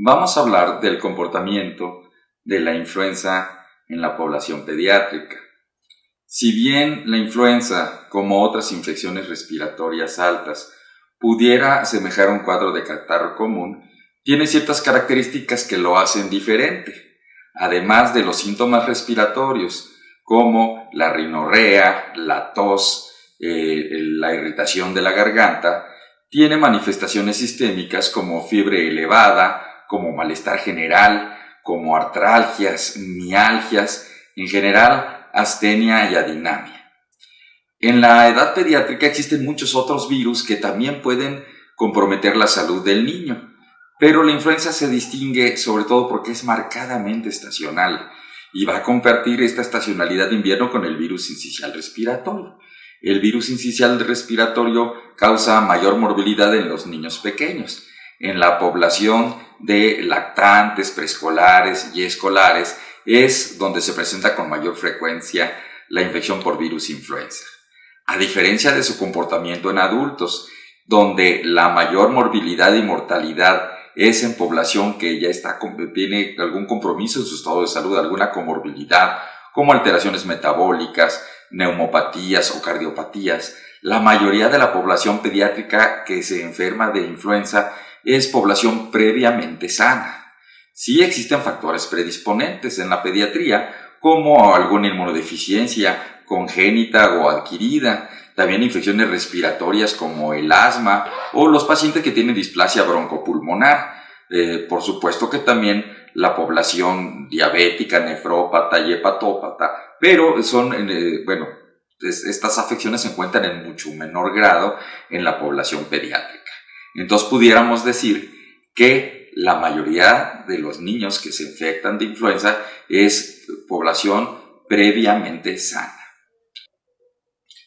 Vamos a hablar del comportamiento de la influenza en la población pediátrica. Si bien la influenza, como otras infecciones respiratorias altas, pudiera asemejar un cuadro de catarro común, tiene ciertas características que lo hacen diferente, además de los síntomas respiratorios, como la rinorrea, la tos, la irritación de la garganta. Tiene manifestaciones sistémicas como fiebre elevada, como malestar general, como artralgias, mialgias, en general astenia y adinamia. En la edad pediátrica existen muchos otros virus que también pueden comprometer la salud del niño, pero la influenza se distingue sobre todo porque es marcadamente estacional y va a compartir esta estacionalidad de invierno con el virus sincicial respiratorio. El virus sincicial respiratorio causa mayor morbilidad en los niños pequeños. En la población de lactantes, preescolares y escolares es donde se presenta con mayor frecuencia la infección por virus influenza. A diferencia de su comportamiento en adultos, donde la mayor morbilidad y mortalidad es en población que ya tiene algún compromiso en su estado de salud, alguna comorbilidad, como alteraciones metabólicas, neumopatías o cardiopatías. La mayoría de la población pediátrica que se enferma de influenza es población previamente sana. Sí existen factores predisponentes en la pediatría, como alguna inmunodeficiencia congénita o adquirida, también infecciones respiratorias como el asma o los pacientes que tienen displasia broncopulmonar. Por supuesto que también la población diabética, nefrópata y hepatópata, pero estas afecciones se encuentran en mucho menor grado en la población pediátrica. Entonces pudiéramos decir que la mayoría de los niños que se infectan de influenza es población previamente sana.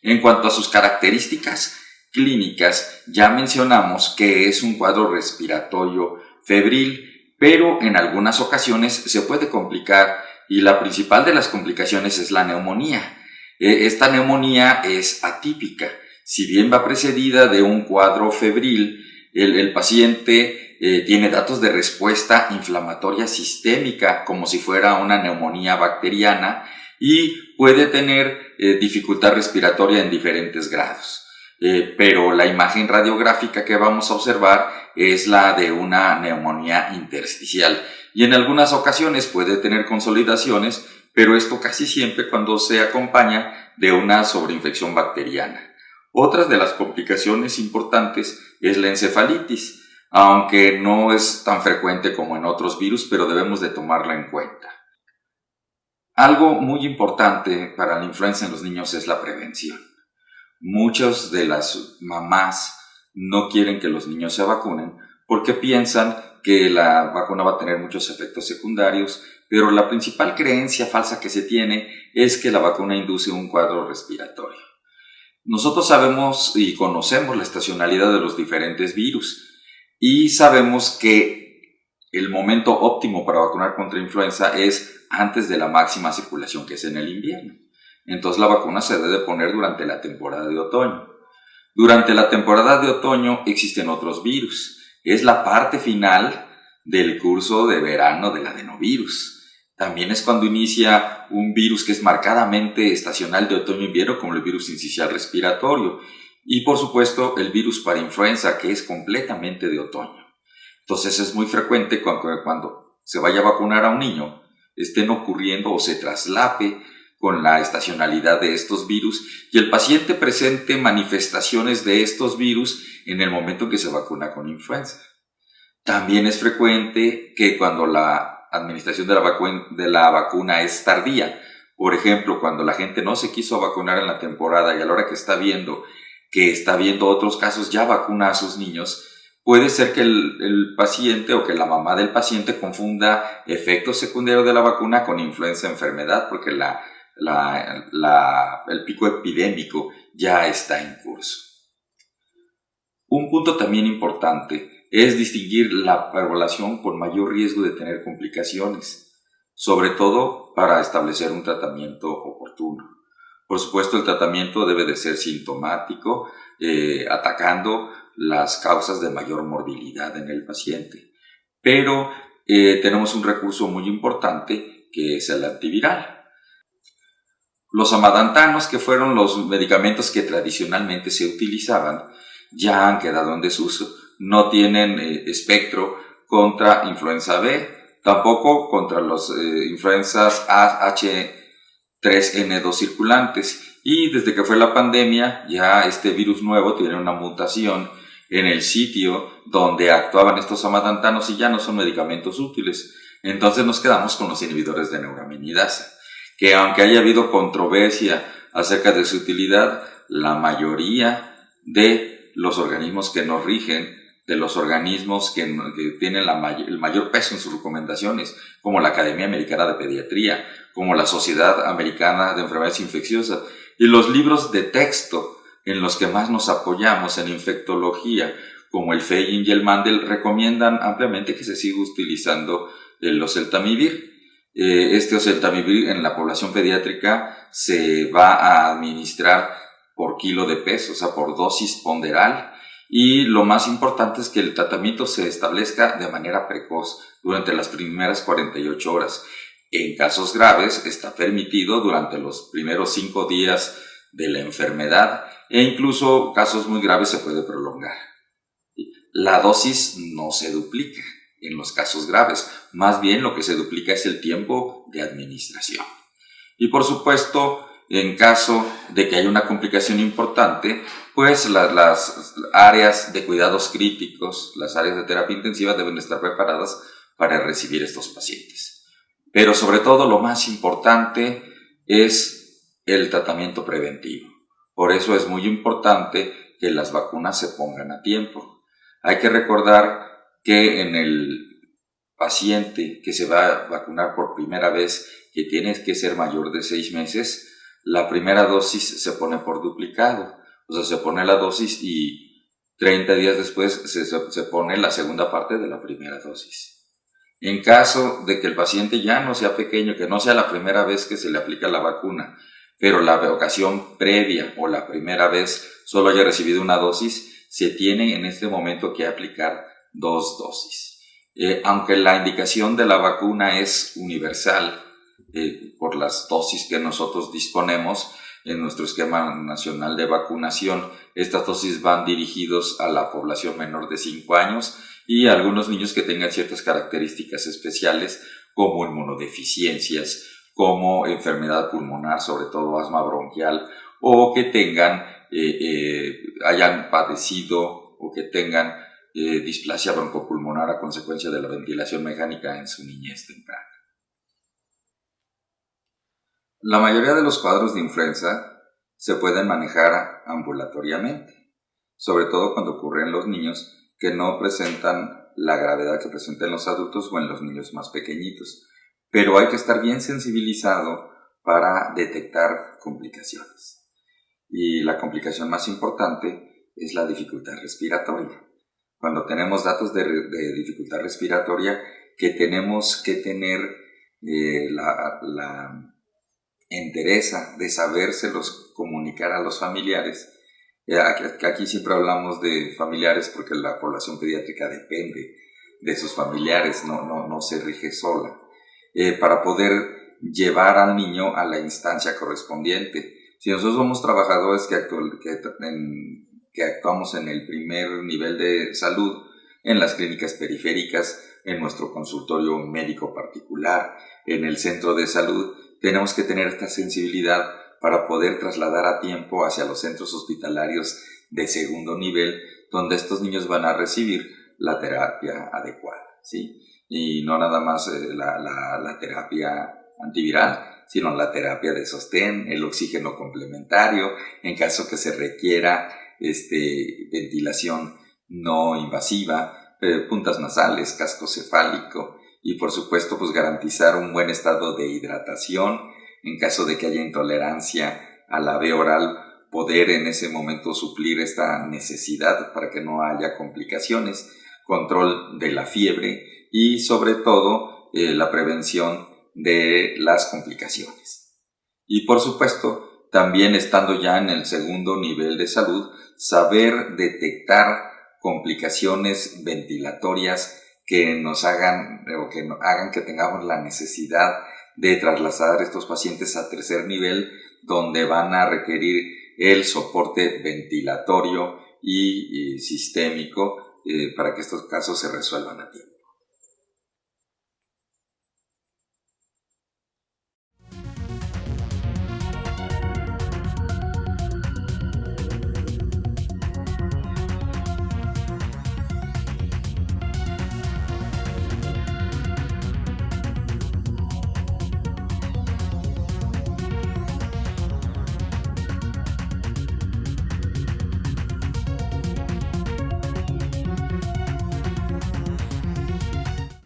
En cuanto a sus características clínicas, ya mencionamos que es un cuadro respiratorio febril, pero en algunas ocasiones se puede complicar y la principal de las complicaciones es la neumonía. Esta neumonía es atípica. Si bien va precedida de un cuadro febril, el paciente tiene datos de respuesta inflamatoria sistémica, como si fuera una neumonía bacteriana, y puede tener dificultad respiratoria en diferentes grados. Pero la imagen radiográfica que vamos a observar es la de una neumonía intersticial, y en algunas ocasiones puede tener consolidaciones, pero esto casi siempre cuando se acompaña de una sobreinfección bacteriana. Otras de las complicaciones importantes es la encefalitis, aunque no es tan frecuente como en otros virus, pero debemos de tomarla en cuenta. Algo muy importante para la influenza en los niños es la prevención. Muchas de las mamás no quieren que los niños se vacunen porque piensan que la vacuna va a tener muchos efectos secundarios, pero la principal creencia falsa que se tiene es que la vacuna induce un cuadro respiratorio. Nosotros sabemos y conocemos la estacionalidad de los diferentes virus y sabemos que el momento óptimo para vacunar contra influenza es antes de la máxima circulación, que es en el invierno. Entonces la vacuna se debe poner durante la temporada de otoño. Durante la temporada de otoño existen otros virus. Es la parte final del curso de verano del adenovirus. También es cuando inicia un virus que es marcadamente estacional de otoño-invierno, como el virus sincicial respiratorio. Y por supuesto el virus parainfluenza, que es completamente de otoño. Entonces es muy frecuente cuando se vaya a vacunar a un niño, estén ocurriendo o se traslape con la estacionalidad de estos virus y el paciente presente manifestaciones de estos virus en el momento en que se vacuna con influenza. También es frecuente que cuando la administración de la vacuna es tardía, por ejemplo, cuando la gente no se quiso vacunar en la temporada y a la hora que está viendo otros casos, ya vacuna a sus niños, puede ser que el paciente o que la mamá del paciente confunda efectos secundarios de la vacuna con influenza enfermedad, porque el pico epidémico ya está en curso. Un punto también importante es distinguir la población con mayor riesgo de tener complicaciones, sobre todo para establecer un tratamiento oportuno. Por supuesto, el tratamiento debe de ser sintomático, atacando las causas de mayor morbilidad en el paciente. Pero tenemos un recurso muy importante que es el antiviral. Los amadantanos, que fueron los medicamentos que tradicionalmente se utilizaban, ya han quedado en desuso. No tienen espectro contra influenza B, tampoco contra los influenzas H3N2 circulantes. Y desde que fue la pandemia, ya este virus nuevo tiene una mutación en el sitio donde actuaban estos amadantanos y ya no son medicamentos útiles. Entonces nos quedamos con los inhibidores de neuraminidasa, que aunque haya habido controversia acerca de su utilidad, la mayoría de los organismos que nos rigen, de los organismos que tienen el mayor peso en sus recomendaciones, como la Academia Americana de Pediatría, como la Sociedad Americana de Enfermedades Infecciosas, y los libros de texto en los que más nos apoyamos en infectología, como el Feijing y el Mandel, recomiendan ampliamente que se siga utilizando el oseltamivir. Este oseltamivir en la población pediátrica se va a administrar por kilo de peso, o sea, por dosis ponderal, y lo más importante es que el tratamiento se establezca de manera precoz durante las primeras 48 horas. En casos graves está permitido durante los primeros 5 días de la enfermedad, e incluso casos muy graves se puede prolongar. La dosis no se duplica en los casos graves, más bien lo que se duplica es el tiempo de administración. Y por supuesto, en caso de que haya una complicación importante, pues las áreas de cuidados críticos, las áreas de terapia intensiva deben estar preparadas para recibir estos pacientes. Pero sobre todo lo más importante es el tratamiento preventivo. Por eso es muy importante que las vacunas se pongan a tiempo. Hay que recordar que en el paciente que se va a vacunar por primera vez, que tiene que ser mayor de 6 meses, la primera dosis se pone por duplicado. O sea, se pone la dosis y 30 días después se pone la segunda parte de la primera dosis. En caso de que el paciente ya no sea pequeño, que no sea la primera vez que se le aplica la vacuna, pero la ocasión previa o la primera vez solo haya recibido una dosis, se tiene en este momento que aplicar 2 dosis. Aunque la indicación de la vacuna es universal, por las dosis que nosotros disponemos en nuestro esquema nacional de vacunación, estas dosis van dirigidos a la población menor de 5 años y a algunos niños que tengan ciertas características especiales como inmunodeficiencias, como enfermedad pulmonar, sobre todo asma bronquial, o que tengan, hayan padecido o que tengan displasia broncopulmonar a consecuencia de la ventilación mecánica en su niñez temprana. La mayoría de los cuadros de influenza se pueden manejar ambulatoriamente, sobre todo cuando ocurre en los niños que no presentan la gravedad que presentan los adultos o en los niños más pequeñitos. Pero hay que estar bien sensibilizado para detectar complicaciones. Y la complicación más importante es la dificultad respiratoria. Cuando tenemos datos de dificultad respiratoria, que tenemos que tener la entereza de sabérselos comunicar a los familiares. Aquí siempre hablamos de familiares porque la población pediátrica depende de sus familiares, no se rige sola, para poder llevar al niño a la instancia correspondiente. Si nosotros somos trabajadores que actuamos en el primer nivel de salud, en las clínicas periféricas, en nuestro consultorio médico particular, en el centro de salud, tenemos que tener esta sensibilidad para poder trasladar a tiempo hacia los centros hospitalarios de segundo nivel, donde estos niños van a recibir la terapia adecuada, ¿sí? Y no nada más la terapia antiviral, sino la terapia de sostén, el oxígeno complementario, en caso que se requiera ventilación no invasiva, puntas nasales, casco cefálico, y por supuesto pues garantizar un buen estado de hidratación. En caso de que haya intolerancia a la vía oral, poder en ese momento suplir esta necesidad para que no haya complicaciones, control de la fiebre y sobre todo la prevención de las complicaciones. Y por supuesto, también estando ya en el segundo nivel de salud, saber detectar complicaciones ventilatorias que nos hagan o que hagan que tengamos la necesidad de trasladar a estos pacientes a tercer nivel, donde van a requerir el soporte ventilatorio y sistémico para que estos casos se resuelvan a tiempo.